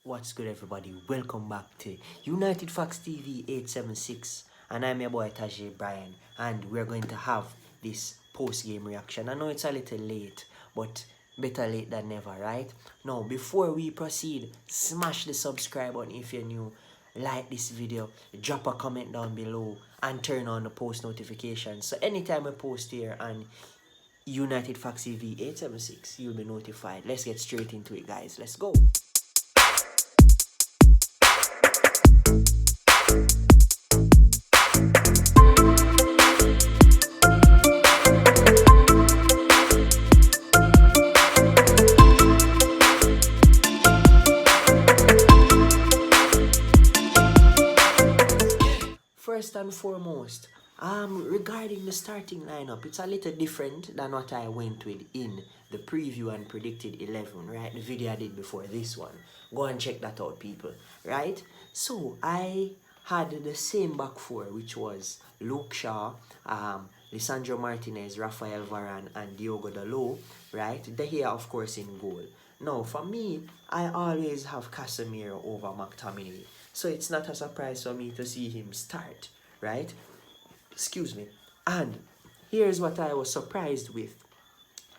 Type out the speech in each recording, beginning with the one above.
What's good, everybody? Welcome back to United Facts TV 876, and I'm your boy Tajay Brian, and we're going to have this post-game reaction. I know it's a little late, but better late than never, right? Now, before we proceed, smash the subscribe button if you're new, like this video, drop a comment down below, and turn on the post notifications. So anytime I post here and United Facts TV 876, you'll be notified. Let's get straight into it, guys. Let's go. First and foremost, regarding the starting lineup, it's a little different than what I went with in the preview and predicted 11, right? The video I did before this one. Go and check that out, people, right? So I had the same back four, which was Luke Shaw, Lisandro Martinez, Rafael Varane, and Diogo Dalot, right? De Gea, of course, in goal. Now, for me, I always have Casemiro over McTominay. So it's not a surprise for me to see him start, right? Excuse me. And here's what I was surprised with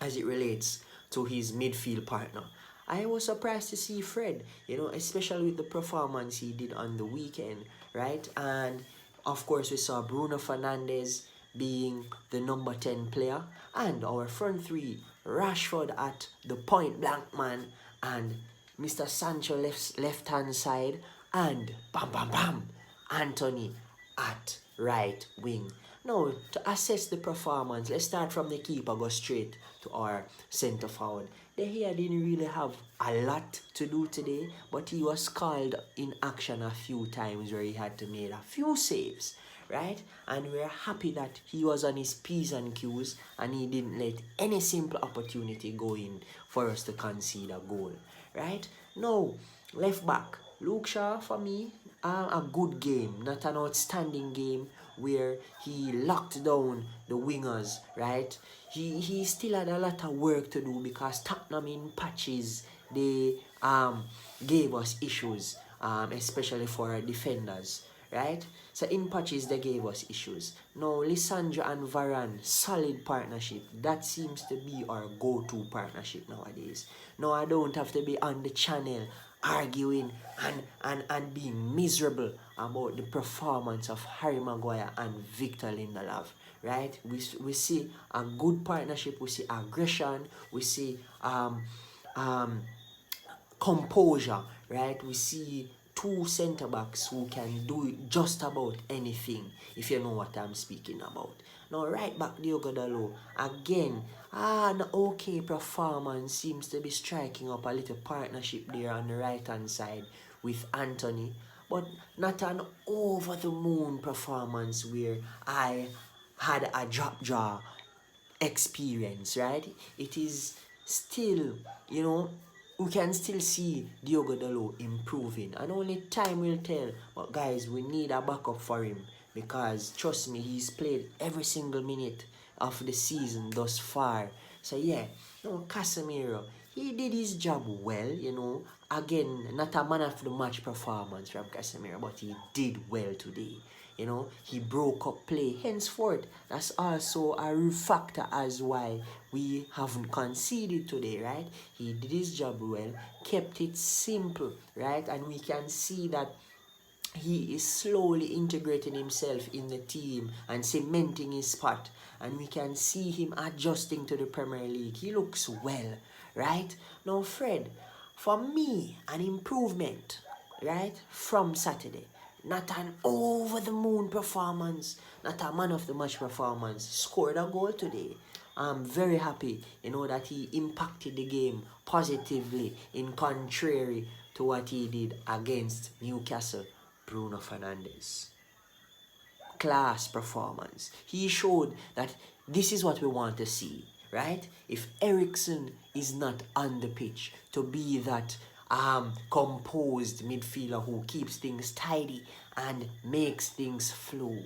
as it relates to his midfield partner. I was surprised to see Fred, especially with the performance he did on the weekend, right? And of course, we saw Bruno Fernandes being the number 10 player, and our front three, Rashford at the point blank man, and Mr. Sancho left hand side, and bam bam bam, Anthony at right wing. Now, to assess the performance, let's start from the keeper, go straight to our centre forward. De Gea didn't really have a lot to do today, but he was called in action a few times where he had to make a few saves, right? And we're happy that he was on his P's and Q's and he didn't let any simple opportunity go in for us to concede a goal, right? Now, left back, Luke Shaw, for me, a good game, not an outstanding game where he locked down the wingers, right? He still had a lot of work to do because Tottenham in patches, they gave us issues, especially for our defenders, right? So in patches, they gave us issues. Now, Lisandro and Varane, solid partnership. That seems to be our go-to partnership nowadays. Now, I don't have to be on the channel arguing and being miserable about the performance of Harry Maguire and Victor Lindelof, right? We see a good partnership, we see aggression, we see composure, right? We see two centre backs who can do just about anything, if you know what I'm speaking about. Now, right back, Diogo Dalot, again, an okay performance, seems to be striking up a little partnership there on the right hand side with Anthony, but not an over the moon performance where I had a drop jaw experience, right? It is still, we can still see Diogo Dalot improving, and only time will tell. But guys, we need a backup for him because trust me, he's played every single minute of the season thus far. So yeah, Casemiro, he did his job well, Again, not a man of the match performance from Casemiro, but he did well today. He broke up play. Henceforth, that's also a factor as why we haven't conceded today, right? He did his job well, kept it simple, right? And we can see that he is slowly integrating himself in the team and cementing his spot. And we can see him adjusting to the Premier League. He looks well, right? Now, Fred, for me, an improvement, right, from Saturday. Not an over-the-moon performance, not a man-of-the-match performance. Scored a goal today. I'm very happy, that he impacted the game positively in contrary to what he did against Newcastle. Bruno Fernandes. Class performance. He showed that this is what we want to see, right? If Eriksen is not on the pitch to be that composed midfielder who keeps things tidy and makes things flow,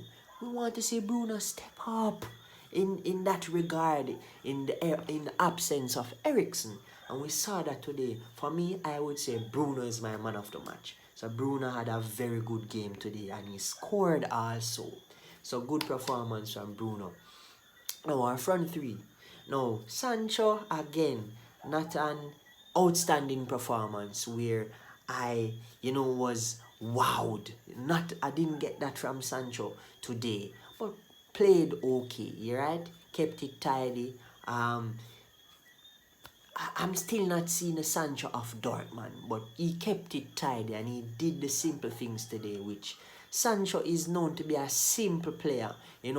we want to see Bruno step up in that regard in the absence of Eriksen. And we saw that today. For me, I would say Bruno is my man of the match. So Bruno had a very good game today and he scored also. So good performance from Bruno. Now our front three. Now Sancho again, not an outstanding performance where I was wowed. I didn't get that from Sancho today. But played okay, right? Kept it tidy. I'm still not seeing a Sancho of Dortmund, but he kept it tidy and he did the simple things today, which Sancho is known to be a simple player, and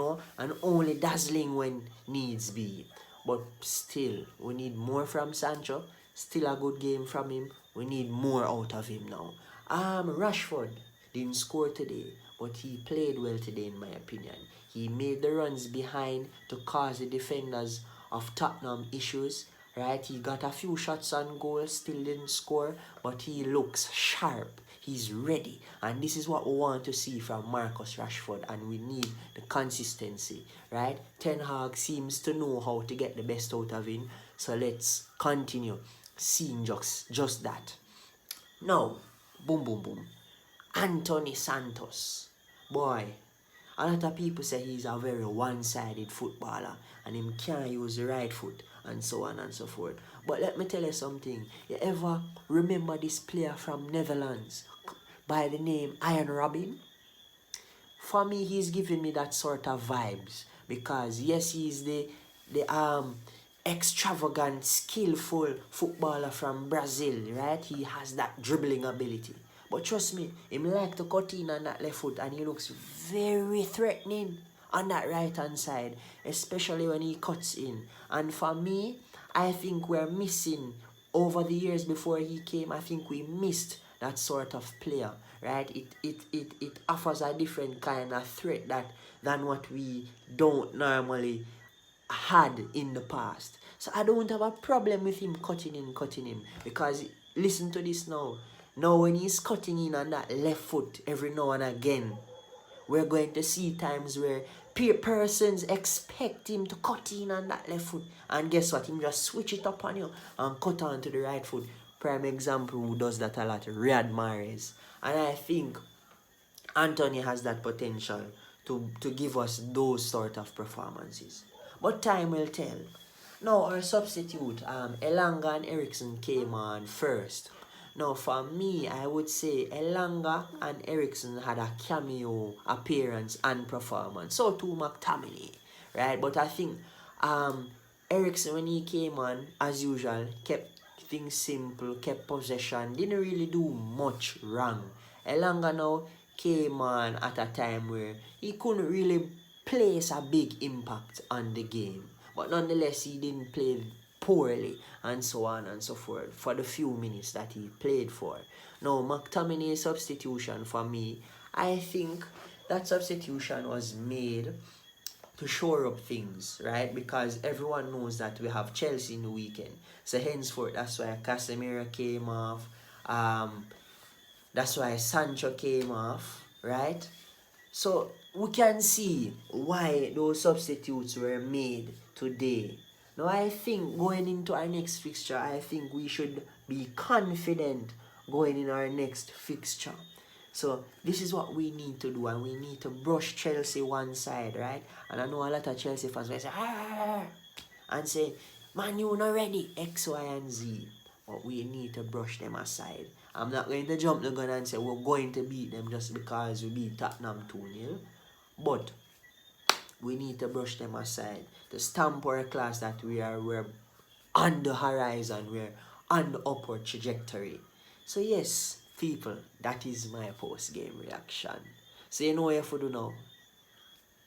only dazzling when needs be. But still, we need more from Sancho. Still a good game from him. We need more out of him now. Rashford didn't score today, but he played well today in my opinion. He made the runs behind to cause the defenders of Tottenham issues. Right, he got a few shots on goal, still didn't score, but he looks sharp. He's ready, and this is what we want to see from Marcus Rashford, and we need the consistency, right? Ten Hag seems to know how to get the best out of him, so let's continue seeing just that. Now, boom, boom, boom. Anthony Santos, boy. A lot of people say he's a very one-sided footballer and him can't use the right foot and so on and so forth. But let me tell you something. You ever remember this player from Netherlands by the name Ian Robin? For me, he's giving me that sort of vibes because yes, he's the extravagant, skillful footballer from Brazil, right? He has that dribbling ability. But trust me, him like to cut in on that left foot and he looks very threatening on that right hand side, especially when he cuts in. And for me, I think we're missing, over the years before he came, I think we missed that sort of player, right? It offers a different kind of threat than what we don't normally had in the past. So I don't have a problem with him cutting in because listen to this now. Now when he's cutting in on that left foot every now and again, we're going to see times where persons expect him to cut in on that left foot. And guess what? Him just switch it up on you and cut on to the right foot. Prime example who does that a lot, Riyad Mahrez. And I think Anthony has that potential to give us those sort of performances. But time will tell. Now our substitute, Elanga and Eriksen came on first. Now for me, I would say Elanga and Eriksen had a cameo appearance and performance. So too McTominay, right? But I think Eriksen, when he came on, as usual, kept things simple, kept possession, didn't really do much wrong. Elanga now came on at a time where he couldn't really place a big impact on the game. But nonetheless, he didn't play poorly and so on and so forth for the few minutes that he played for. Now, McTominay's substitution for me, I think that substitution was made to shore up things, right? Because everyone knows that we have Chelsea in the weekend. So henceforth, that's why Casemiro came off. That's why Sancho came off, right? So we can see why those substitutes were made today. Now I think going into our next fixture, I think we should be confident going in our next fixture. So this is what we need to do, and we need to brush Chelsea one side, right? And I know a lot of Chelsea fans will say, and say, man, you're not ready, X, Y, and Z. But we need to brush them aside. I'm not going to jump the gun and say we're going to beat them just because we beat Tottenham 2-0. But we need to brush them aside to stamp our class that we're on the horizon, we're on the upward trajectory. So yes, people, that is my post-game reaction. So you know what you have to do now?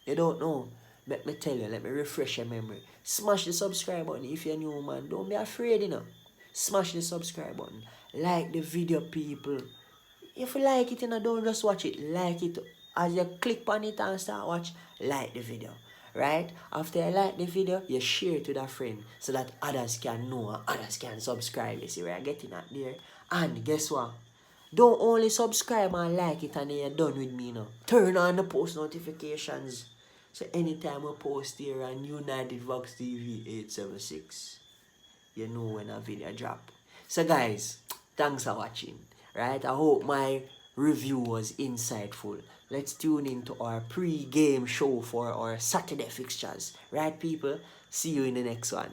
You don't know? Let me tell you, let me refresh your memory. Smash the subscribe button if you're new, man. Don't be afraid, Smash the subscribe button. Like the video, people. If you like it, don't just watch it. Like it. As you click on it and start watch, like the video. Right? After you like the video, you share it with a friend so that others can know and others can subscribe. You see where I'm getting at there? And guess what? Don't only subscribe and like it and then you're done with me now. Turn on the post notifications. So anytime we post here on United Vox TV 876, you know when a video drop. So guys, thanks for watching. Right? I hope my review was insightful. Let's tune into our pre-game show for our Saturday fixtures. Right, people? See you in the next one.